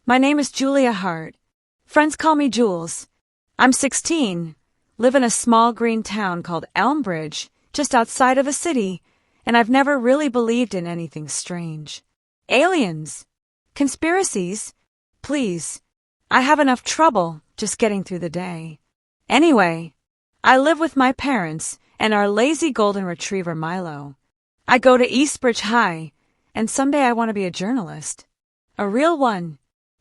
My name is Julia Hart. Friends call me Jules. I'm 16, live in a small green town called Elmbridge, just outside of the city, and I've never really believed in anything strange. Aliens? Conspiracies? Please. I have enough trouble just getting through the day. Anyway, I live with my parents and our lazy golden retriever Milo. I go to Eastbridge High, and someday I want to be a journalist. A real one.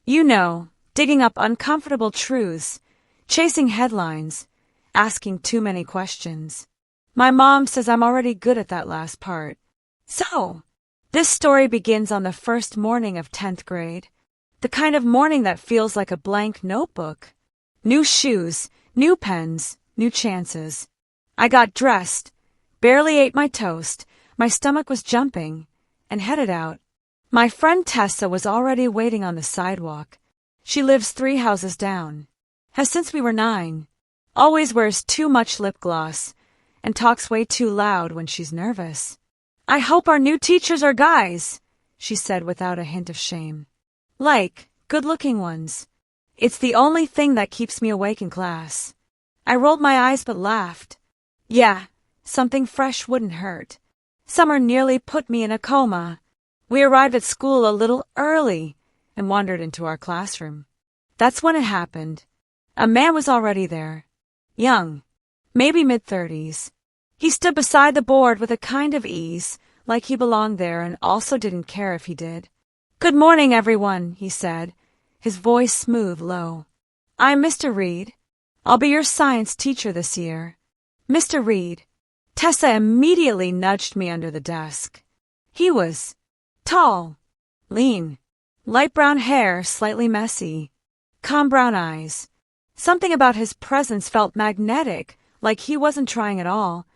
You know, digging up uncomfortable truths, chasing headlines, asking too many questions. My mom says I'm already good at that last part. So, this story begins on the first morning of 10th grade. The kind of morning that feels like a blank notebook. New shoes, new pens, new chances. I got dressed, barely ate my toast, my stomach was jumping, and headed out. My friend Tessa was already waiting on the sidewalk. She lives 3 houses down. Has since we were 9. Always wears too much lip gloss, and talks way too loud when she's nervous. I hope our new teachers are guys, she said without a hint of shame. Like, good-looking ones. It's the only thing that keeps me awake in class. I rolled my eyes but laughed. Yeah, something fresh wouldn't hurt. Summer nearly put me in a coma. We arrived at school a little early and wandered into our classroom. That's when it happened. A man was already there. Young, maybe mid-30s. He stood beside the board with a kind of ease, like he belonged there and also didn't care if he did. Good morning, everyone, he said, his voice smooth, low. I'm Mr. Reed. I'll be your science teacher this year. Mr. Reed. Tessa immediately nudged me under the desk. He was tall, lean, light brown hair, slightly messy, calm brown eyes. Something about his presence felt magnetic, like he wasn't trying at all,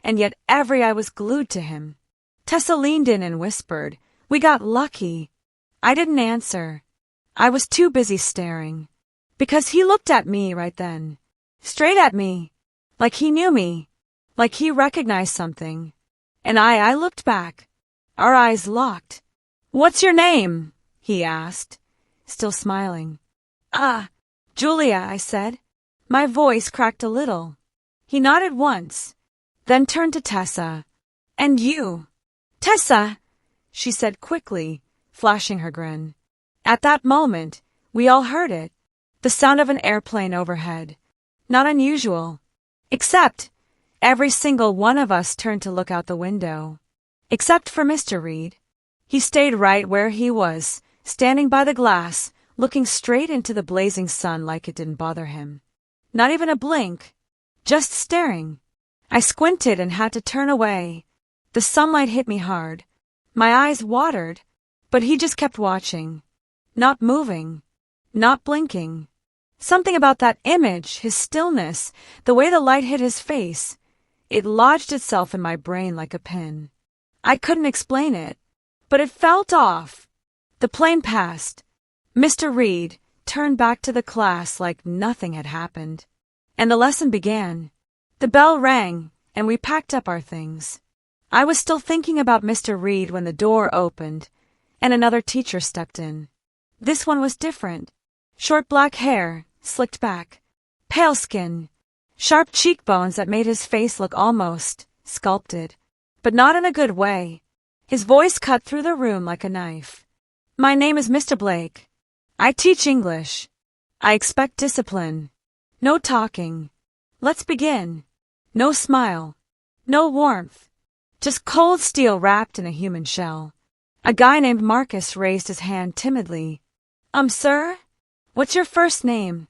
and yet every eye was glued to him. Tessa leaned in and whispered, "We got lucky." I didn't answer. I was too busy staring. Because he looked at me right then. Straight at me. Like he knew me. Like he recognized something. And I looked back. Our eyes locked. "What's your name?" he asked, still smiling. Julia, I said. My voice cracked a little. He nodded once, then turned to Tessa. "And you?" "Tessa," she said quickly, flashing her grin. At that moment, we all heard it. The sound of an airplane overhead. Not unusual. Except, every single one of us turned to look out the window. Except for Mr. Reed. He stayed right where he was, standing by the glass, looking straight into the blazing sun like it didn't bother him. Not even a blink. Just staring. I squinted and had to turn away. The sunlight hit me hard. My eyes watered, but he just kept watching. Not moving. Not blinking. Something about that image, his stillness, the way the light hit his face. It lodged itself in my brain like a pin. I couldn't explain it, but it felt off. The plane passed. Mr. Reed turned back to the class like nothing had happened. And the lesson began. The bell rang, and we packed up our things. I was still thinking about Mr. Reed when the door opened, and another teacher stepped in. This one was different. Short black hair, slicked back, pale skin, sharp cheekbones that made his face look almost sculpted, but not in a good way. His voice cut through the room like a knife. "My name is Mr. Blake. I teach English. I expect discipline. No talking. Let's begin. No smile. No warmth. Just cold steel wrapped in a human shell." A guy named Marcus raised his hand timidly. Sir? What's your first name?"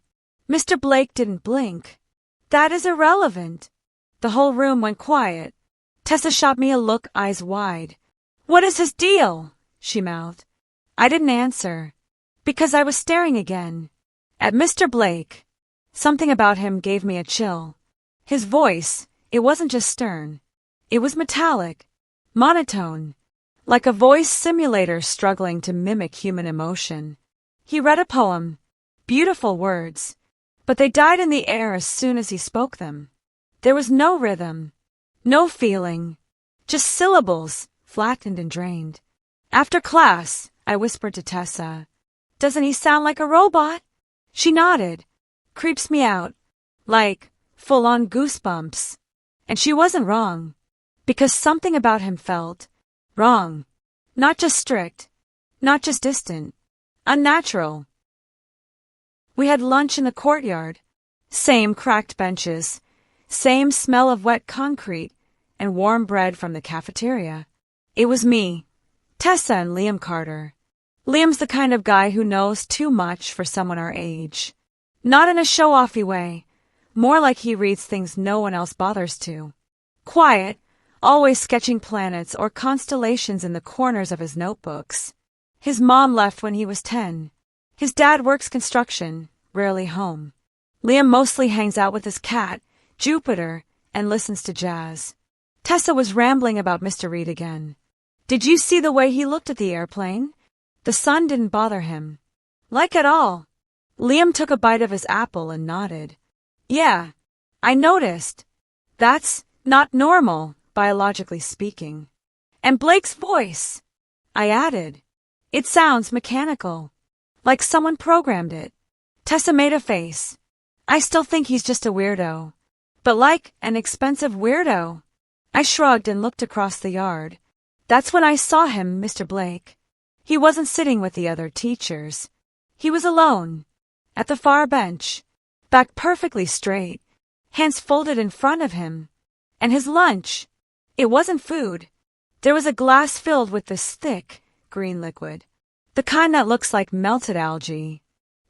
Mr. Blake didn't blink. "That is irrelevant." The whole room went quiet. Tessa shot me a look, eyes wide. "What is his deal?" she mouthed. I didn't answer, because I was staring again. At Mr. Blake. Something about him gave me a chill. His voice, it wasn't just stern. It was metallic, monotone, like a voice simulator struggling to mimic human emotion. He read a poem, beautiful words, but they died in the air as soon as he spoke them. There was no rhythm, no feeling, just syllables, flattened and drained. After class, I whispered to Tessa, Doesn't he sound like a robot? She nodded. Creeps me out. Like, full-on goosebumps. And she wasn't wrong. Because something about him felt wrong. Not just strict. Not just distant. Unnatural. We had lunch in the courtyard. Same cracked benches. Same smell of wet concrete and warm bread from the cafeteria. It was me, Tessa, and Liam Carter. Liam's the kind of guy who knows too much for someone our age. Not in a show-offy way. More like he reads things no one else bothers to. Quiet, always sketching planets or constellations in the corners of his notebooks. His mom left when he was 10. His dad works construction, rarely home. Liam mostly hangs out with his cat, Jupiter, and listens to jazz. Tessa was rambling about Mr. Reed again. Did you see the way he looked at the airplane? The sun didn't bother him. Like at all. Liam took a bite of his apple and nodded. Yeah, I noticed. That's not normal, biologically speaking. And Blake's voice, I added. It sounds mechanical. Like someone programmed it. Tessa made a face. I still think he's just a weirdo. But like an expensive weirdo. I shrugged and looked across the yard. That's when I saw him, Mr. Blake. He wasn't sitting with the other teachers. He was alone. At the far bench. Back perfectly straight. Hands folded in front of him. And his lunch. It wasn't food. There was a glass filled with this thick, green liquid. The kind that looks like melted algae.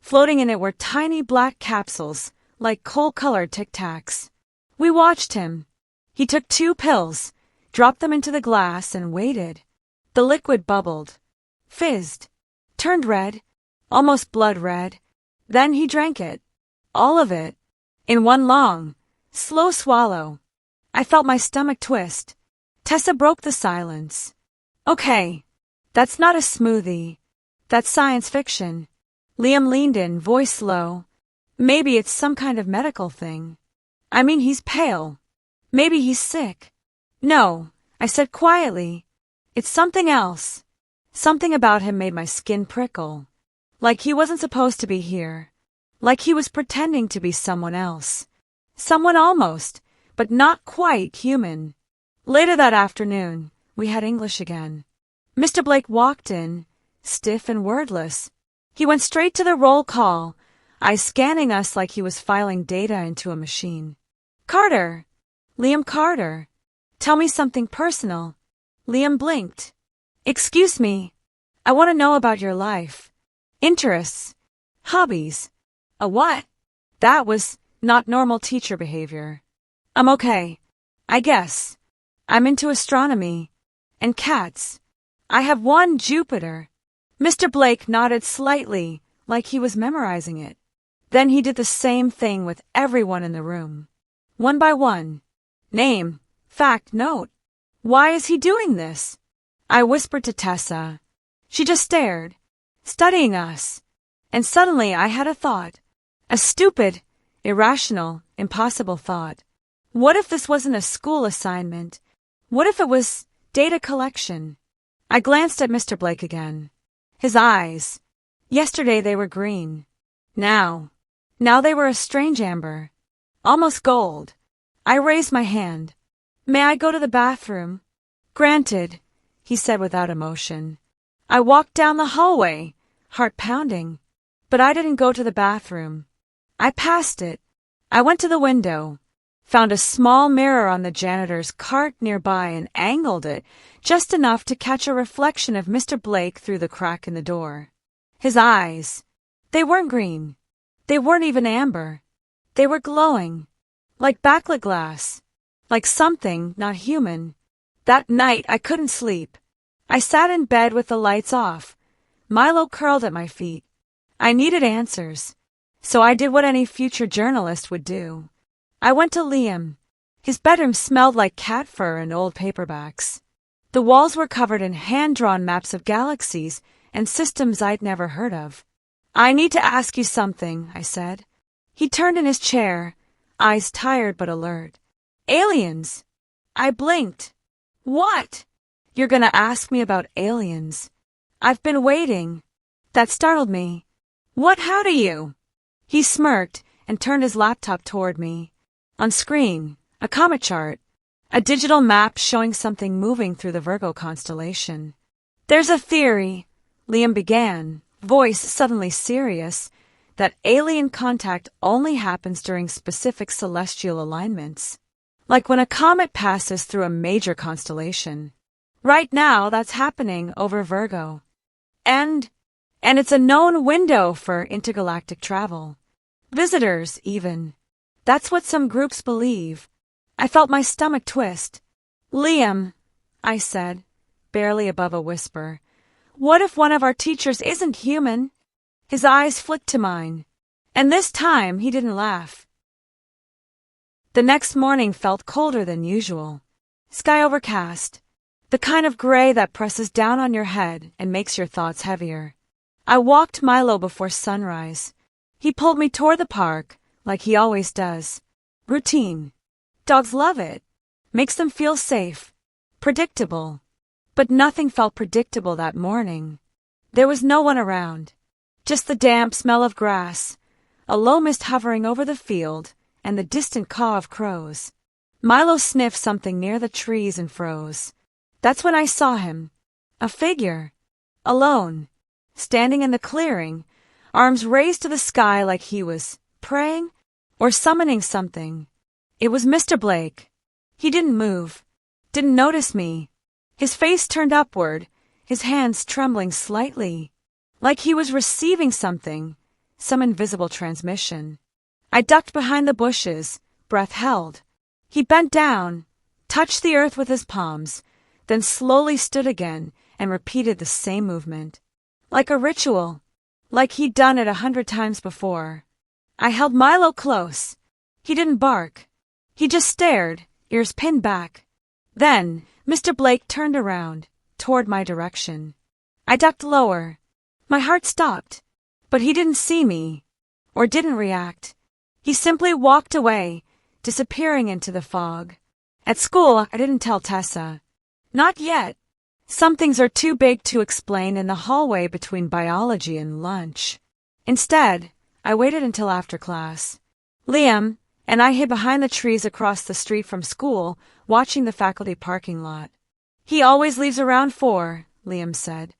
Floating in it were tiny black capsules, like coal-colored Tic Tacs. We watched him. He took 2 pills, dropped them into the glass, and waited. The liquid bubbled. Fizzed. Turned red. Almost blood red. Then he drank it. All of it. In one long, slow swallow. I felt my stomach twist. Tessa broke the silence. Okay. That's not a smoothie. That's science fiction. Liam leaned in, voice low. Maybe it's some kind of medical thing. I mean, he's pale. Maybe he's sick. No, I said quietly. It's something else. Something about him made my skin prickle. Like he wasn't supposed to be here. Like he was pretending to be someone else. Someone almost, but not quite human. Later that afternoon, we had English again. Mr. Blake walked in, stiff and wordless. He went straight to the roll call, eyes scanning us like he was filing data into a machine. Carter. Liam Carter. Tell me something personal. Liam blinked. Excuse me. I want to know about your life. Interests. Hobbies. A what? That was not normal teacher behavior. I'm okay. I guess. I'm into astronomy. And cats. I have 1 Jupiter. Mr. Blake nodded slightly, like he was memorizing it. Then he did the same thing with everyone in the room. One by one. Name. Fact. Note. Why is he doing this? I whispered to Tessa. She just stared, studying us. And suddenly I had a thought. A stupid, irrational, impossible thought. What if this wasn't a school assignment? What if it was data collection? I glanced at Mr. Blake again. His eyes. Yesterday they were green. Now they were a strange amber. Almost gold. I raised my hand. May I go to the bathroom? Granted, he said without emotion. I walked down the hallway, heart pounding. But I didn't go to the bathroom. I passed it. I went to the window, found a small mirror on the janitor's cart nearby and angled it just enough to catch a reflection of Mr. Blake through the crack in the door. His eyes. They weren't green. They weren't even amber. They were glowing. Like backlit glass. Like something not human. That night I couldn't sleep. I sat in bed with the lights off. Milo curled at my feet. I needed answers. So I did what any future journalist would do. I went to Liam. His bedroom smelled like cat fur and old paperbacks. The walls were covered in hand-drawn maps of galaxies and systems I'd never heard of. I need to ask you something, I said. He turned in his chair, eyes tired but alert. Aliens! I blinked. What? You're gonna ask me about aliens. I've been waiting. That startled me. What, how do you? He smirked and turned his laptop toward me. On screen, a comet chart, a digital map showing something moving through the Virgo constellation. There's a theory, Liam began, voice suddenly serious, that alien contact only happens during specific celestial alignments. Like when a comet passes through a major constellation. Right now, that's happening over Virgo. And it's a known window for intergalactic travel. Visitors, even. That's what some groups believe. I felt my stomach twist. Liam, I said, barely above a whisper, what if one of our teachers isn't human? His eyes flicked to mine. And this time, he didn't laugh. The next morning felt colder than usual. Sky overcast. The kind of gray that presses down on your head and makes your thoughts heavier. I walked Milo before sunrise. He pulled me toward the park, like he always does. Routine. Dogs love it. Makes them feel safe. Predictable. But nothing felt predictable that morning. There was no one around. Just the damp smell of grass, a low mist hovering over the field, and the distant caw of crows. Milo sniffed something near the trees and froze. That's when I saw him. A figure. Alone. Standing in the clearing, arms raised to the sky like he was praying or summoning something. It was Mr. Blake. He didn't move. Didn't notice me. His face turned upward, his hands trembling slightly. Like he was receiving something, some invisible transmission. I ducked behind the bushes, breath held. He bent down, touched the earth with his palms, then slowly stood again and repeated the same movement. Like a ritual, like he'd done it 100 times before. I held Milo close. He didn't bark. He just stared, ears pinned back. Then, Mr. Blake turned around, toward my direction. I ducked lower. My heart stopped, but he didn't see me, or didn't react. He simply walked away, disappearing into the fog. At school, I didn't tell Tessa. Not yet. Some things are too big to explain in the hallway between biology and lunch. Instead, I waited until after class. Liam and I hid behind the trees across the street from school, watching the faculty parking lot. He always leaves around 4, Liam said.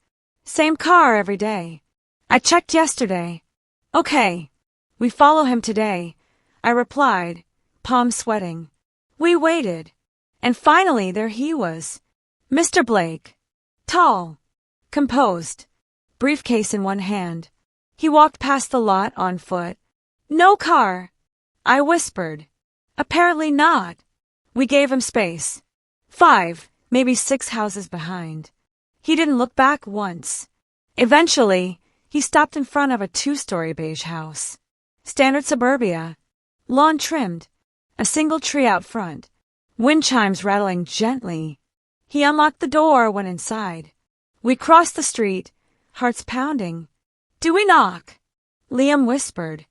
Same car every day. I checked yesterday. Okay. We follow him today, I replied, palms sweating. We waited. And finally there he was. Mr. Blake. Tall. Composed. Briefcase in one hand. He walked past the lot on foot. No car. I whispered. Apparently not. We gave him space. 5, maybe 6 houses behind. He didn't look back once. Eventually, he stopped in front of a 2-story beige house. Standard suburbia. Lawn trimmed. A single tree out front. Wind chimes rattling gently. He unlocked the door, went inside. We crossed the street, hearts pounding. Do we knock? Liam whispered.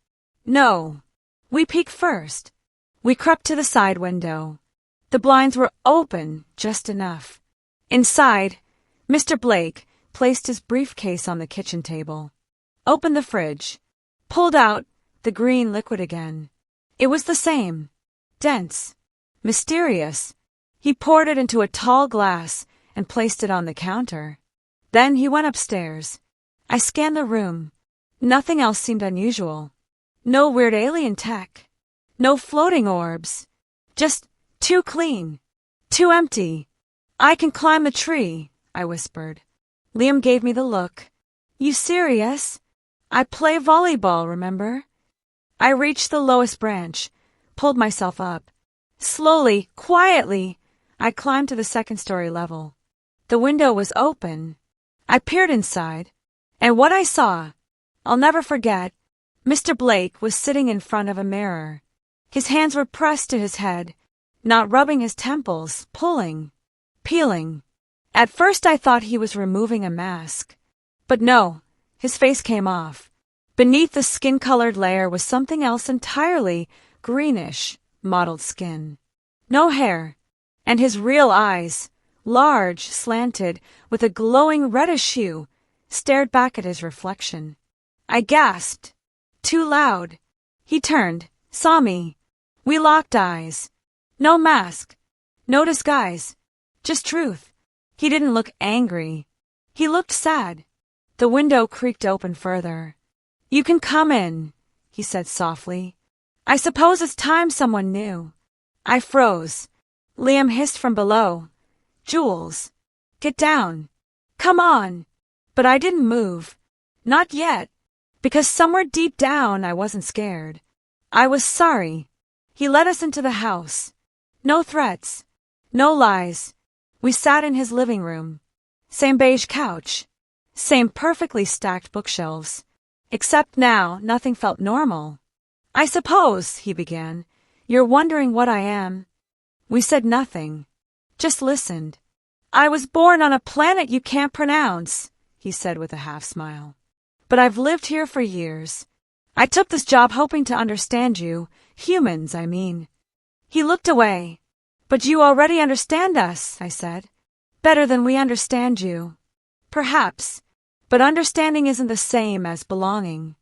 No. We peeked first. We crept to the side window. The blinds were open, just enough. Inside, Mr. Blake placed his briefcase on the kitchen table. Opened the fridge. Pulled out the green liquid again. It was the same. Dense. Mysterious. He poured it into a tall glass and placed it on the counter. Then he went upstairs. I scanned the room. Nothing else seemed unusual. No weird alien tech. No floating orbs. Just too clean. Too empty. I can climb the tree, I whispered. Liam gave me the look. You serious? I play volleyball, remember? I reached the lowest branch, pulled myself up. Slowly, quietly, I climbed to the 2nd-story level. The window was open. I peered inside, and what I saw, I'll never forget. Mr. Blake was sitting in front of a mirror. His hands were pressed to his head, not rubbing his temples, pulling, peeling. At first I thought he was removing a mask. But no, his face came off. Beneath the skin-colored layer was something else entirely, greenish, mottled skin. No hair. And his real eyes, large, slanted, with a glowing reddish hue, stared back at his reflection. I gasped. Too loud. He turned, saw me. We locked eyes. No mask. No disguise. Just truth. He didn't look angry. He looked sad. The window creaked open further. You can come in, he said softly. I suppose it's time someone knew. I froze. Liam hissed from below. Jules. Get down. Come on. But I didn't move. Not yet. Because somewhere deep down I wasn't scared. I was sorry. He led us into the house. No threats. No lies. We sat in his living room. Same beige couch. Same perfectly stacked bookshelves. Except now nothing felt normal. I suppose, he began, you're wondering what I am. We said nothing. Just listened. I was born on a planet you can't pronounce, he said with a half smile. But I've lived here for years. I took this job hoping to understand you. Humans, I mean. He looked away. But you already understand us, I said. Better than we understand you. Perhaps. But understanding isn't the same as belonging.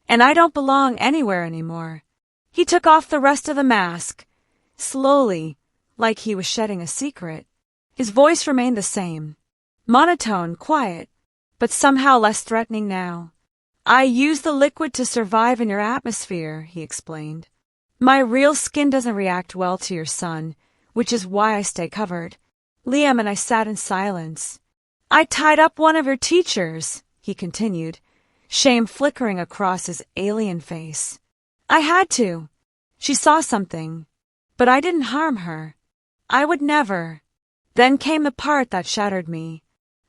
And I don't belong anywhere anymore. He took off the rest of the mask. Slowly, like he was shedding a secret. His voice remained the same. Monotone, quiet, but somehow less threatening now. I use the liquid to survive in your atmosphere, he explained. My real skin doesn't react well to your sun, which is why I stay covered. Liam and I sat in silence. I tied up one of your teachers, he continued, shame flickering across his alien face. I had to. She saw something. But I didn't harm her. I would never. Then came the part that shattered me.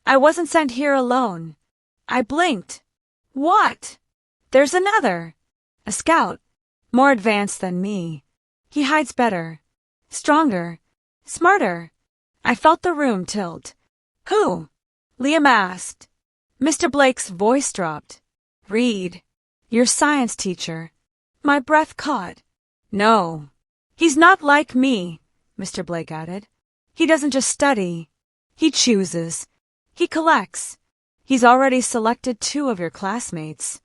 I wasn't sent here alone. I blinked. What? There's another. A scout. More advanced than me. He hides better. Stronger. Smarter. I felt the room tilt. Who? Liam asked. Mr. Blake's voice dropped. Reed. Your science teacher. My breath caught. No. He's not like me, Mr. Blake added. He doesn't just study. He chooses. He collects. He's already selected 2 of your classmates.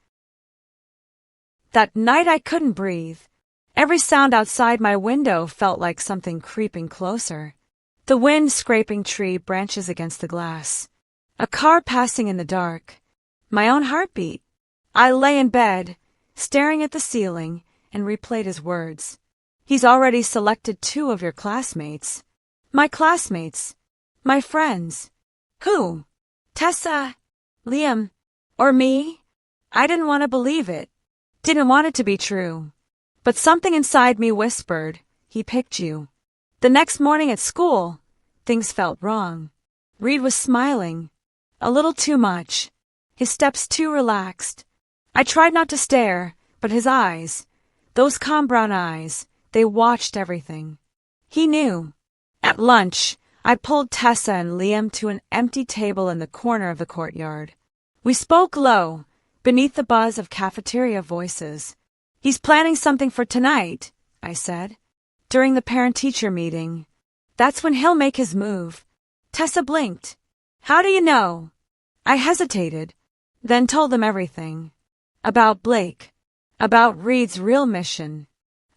That night I couldn't breathe. Every sound outside my window felt like something creeping closer. The wind scraping tree branches against the glass. A car passing in the dark. My own heartbeat. I lay in bed, staring at the ceiling, and replayed his words. He's already selected 2 of your classmates. My classmates. My friends. Who? Tessa? Liam? Or me? I didn't want to believe it. Didn't want it to be true. But something inside me whispered, he picked you. The next morning at school, things felt wrong. Reed was smiling. A little too much. His steps too relaxed. I tried not to stare, but his eyes, those calm brown eyes, they watched everything. He knew. At lunch, I pulled Tessa and Liam to an empty table in the corner of the courtyard. We spoke low, beneath the buzz of cafeteria voices. He's planning something for tonight, I said. During the parent-teacher meeting. That's when he'll make his move. Tessa blinked. How do you know? I hesitated, then told them everything. About Blake. About Reed's real mission.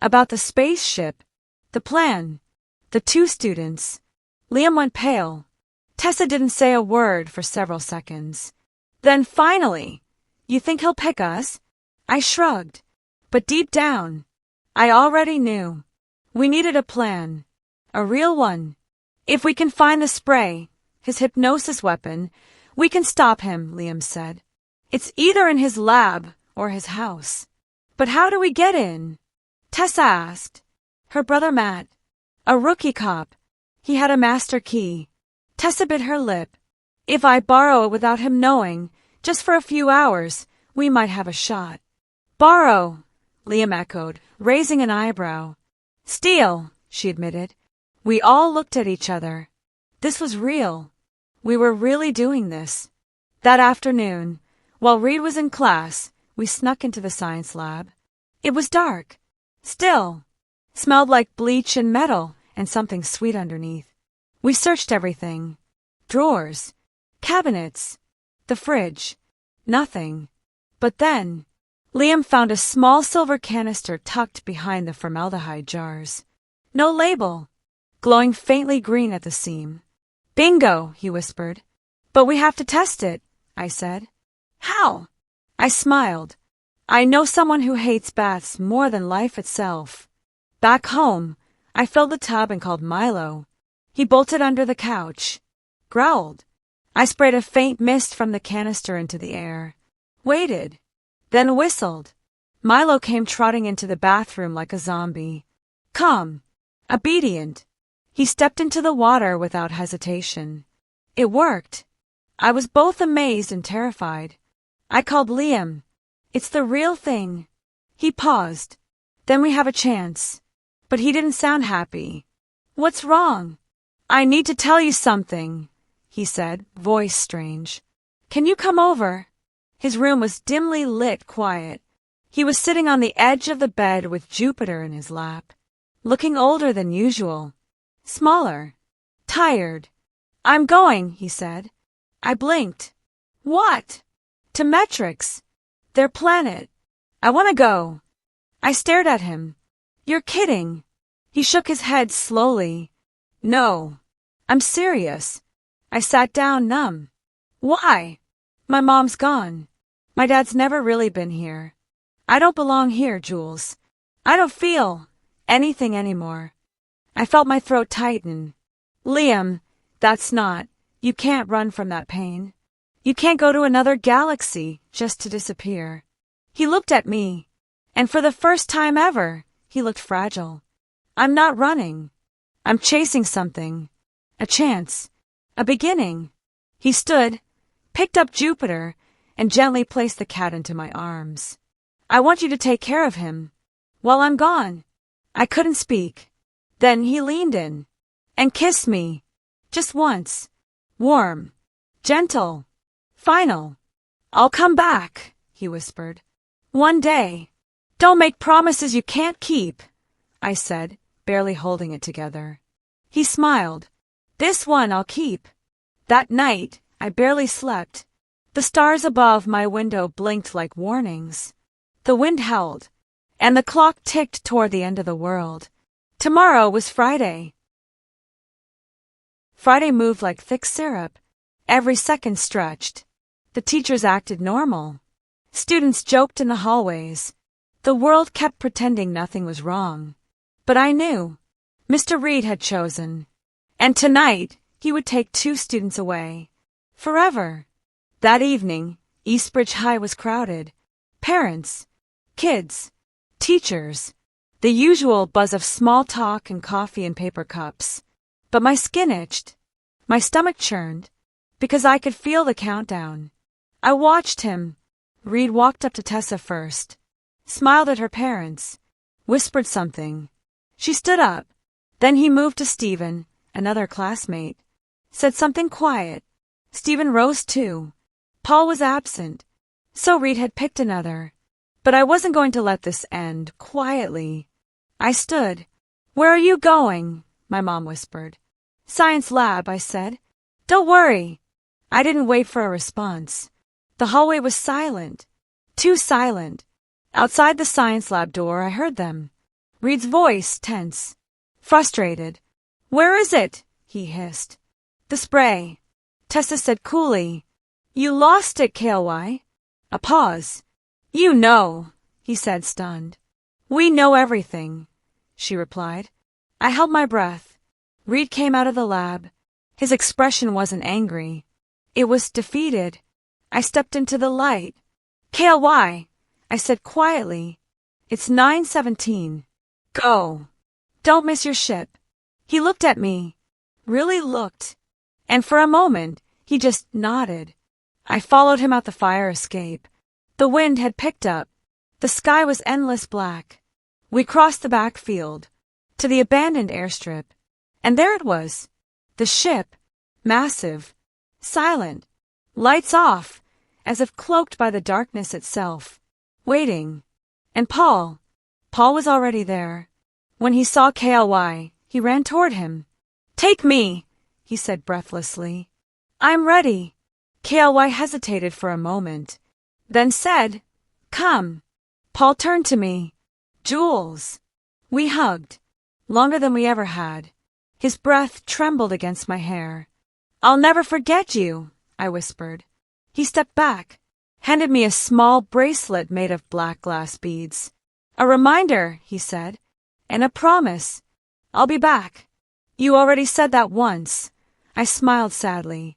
About the spaceship. The plan. The 2 students. Liam went pale. Tessa didn't say a word for several seconds. Then finally, you think he'll pick us? I shrugged. But deep down, I already knew. We needed a plan. A real one. If we can find the spray, his hypnosis weapon, we can stop him, Liam said. It's either in his lab or his house. But how do we get in? Tessa asked. Her brother Matt. A rookie cop. He had a master key. Tessa bit her lip. If I borrow it without him knowing, just for a few hours, we might have a shot. Borrow, Liam echoed, raising an eyebrow. Steal, she admitted. We all looked at each other. This was real. We were really doing this. That afternoon, while Reed was in class, we snuck into the science lab. It was dark. Still. Smelled like bleach and metal and something sweet underneath. We searched everything. Drawers. Cabinets. The fridge. Nothing. But then, Liam found a small silver canister tucked behind the formaldehyde jars. No label, glowing faintly green at the seam. Bingo, he whispered. But we have to test it, I said. How? I smiled. I know someone who hates baths more than life itself. Back home, I filled the tub and called Milo. He bolted under the couch, growled. I sprayed a faint mist from the canister into the air, waited, then whistled. Milo came trotting into the bathroom like a zombie. Calm, obedient. He stepped into the water without hesitation. It worked. I was both amazed and terrified. I called Liam. It's the real thing. He paused. Then we have a chance. But he didn't sound happy. What's wrong? I need to tell you something, he said, voice strange. Can you come over? His room was dimly lit, quiet. He was sitting on the edge of the bed with Jupiter in his lap, looking older than usual, smaller, tired. I'm going, he said. I blinked. What? To Metrix. Their planet. I want to go. I stared at him. You're kidding. He shook his head slowly. No, I'm serious. I sat down numb. Why? My mom's gone. My dad's never really been here. I don't belong here, Jules. I don't feel anything anymore. I felt my throat tighten. Liam, that's not. You can't run from that pain. You can't go to another galaxy just to disappear. He looked at me, and for the first time ever, he looked fragile. I'm not running. I'm chasing something. A chance. A beginning. He stood, picked up Jupiter, and gently placed the cat into my arms. I want you to take care of him while I'm gone. I couldn't speak. Then he leaned in and kissed me. Just once. Warm. Gentle. Final. I'll come back, he whispered. One day. Don't make promises you can't keep, I said, barely holding it together. He smiled. This one I'll keep. That night, I barely slept. The stars above my window blinked like warnings. The wind howled, and the clock ticked toward the end of the world. Tomorrow was Friday. Friday moved like thick syrup. Every second stretched. The teachers acted normal. Students joked in the hallways. The world kept pretending nothing was wrong. But I knew. Mr. Reed had chosen. And tonight, he would take 2 students away. Forever. That evening, Eastbridge High was crowded. Parents, kids, teachers, the usual buzz of small talk and coffee in paper cups. But my skin itched. My stomach churned, because I could feel the countdown. I watched him. Reed walked up to Tessa first, smiled at her parents, whispered something. She stood up. Then he moved to Stephen, another classmate, said something quiet. Stephen rose too. Paul was absent, so Reed had picked another. But I wasn't going to let this end quietly. I stood. Where are you going? My mom whispered. Science lab, I said. Don't worry. I didn't wait for a response. The hallway was silent. Too silent. Outside the science lab door, I heard them. Reed's voice tense. Frustrated. Where is it? He hissed. The spray. Tessa said coolly. You lost it, KLY. A pause. You know, he said, stunned. We know everything, she replied. I held my breath. Reed came out of the lab. His expression wasn't angry. It was defeated. I stepped into the light. KLY, I said quietly. It's 9:17. Go. Don't miss your ship. He looked at me. Really looked. And for a moment, he just nodded. I followed him out the fire escape. The wind had picked up. The sky was endless black. We crossed the backfield to the abandoned airstrip. And there it was. The ship. Massive. Silent. Lights off, as if cloaked by the darkness itself. Waiting. And Paul. Paul was already there. When he saw KLY, he ran toward him. Take me, he said breathlessly. I'm ready. KLY hesitated for a moment. then said, "Come." Paul turned to me. "Jules." We hugged, longer than we ever had. His breath trembled against my hair. "I'll never forget you," I whispered. He stepped back, handed me a small bracelet made of black glass beads. "A reminder," he said, "and a promise. I'll be back." "You already said that once." I smiled sadly.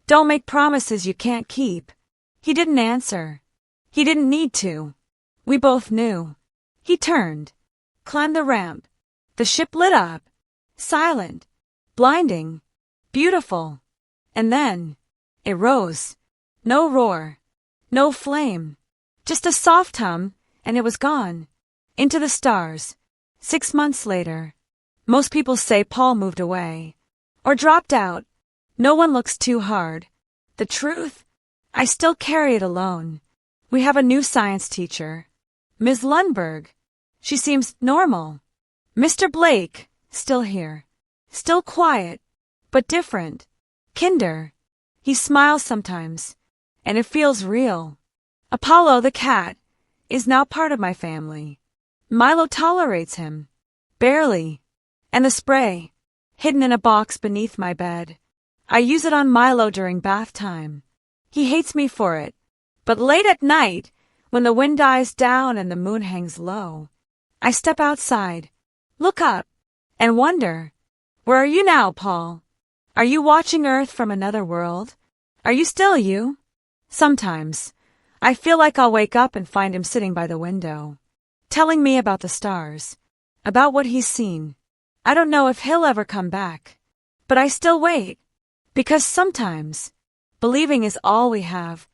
"Don't make promises you can't keep." He didn't answer. He didn't need to. We both knew. He turned, climbed the ramp. The ship lit up. Silent, blinding, beautiful. And then it rose. No roar, no flame, just a soft hum, and it was gone. Into the stars. 6 months later. Most people say Paul moved away. Or dropped out. No one looks too hard. The truth? I still carry it alone. We have a new science teacher. Ms. Lundberg. She seems normal. Mr. Blake, still here. Still quiet, but different. Kinder. He smiles sometimes, and it feels real. Apollo the cat is now part of my family. Milo tolerates him. Barely. And the spray, hidden in a box beneath my bed. I use it on Milo during bath time. He hates me for it. But late at night, when the wind dies down and the moon hangs low, I step outside, look up, and wonder, where are you now, Paul? Are you watching Earth from another world? Are you still you? Sometimes, I feel like I'll wake up and find him sitting by the window, telling me about the stars, about what he's seen. I don't know if he'll ever come back, but I still wait, because sometimes, believing is all we have.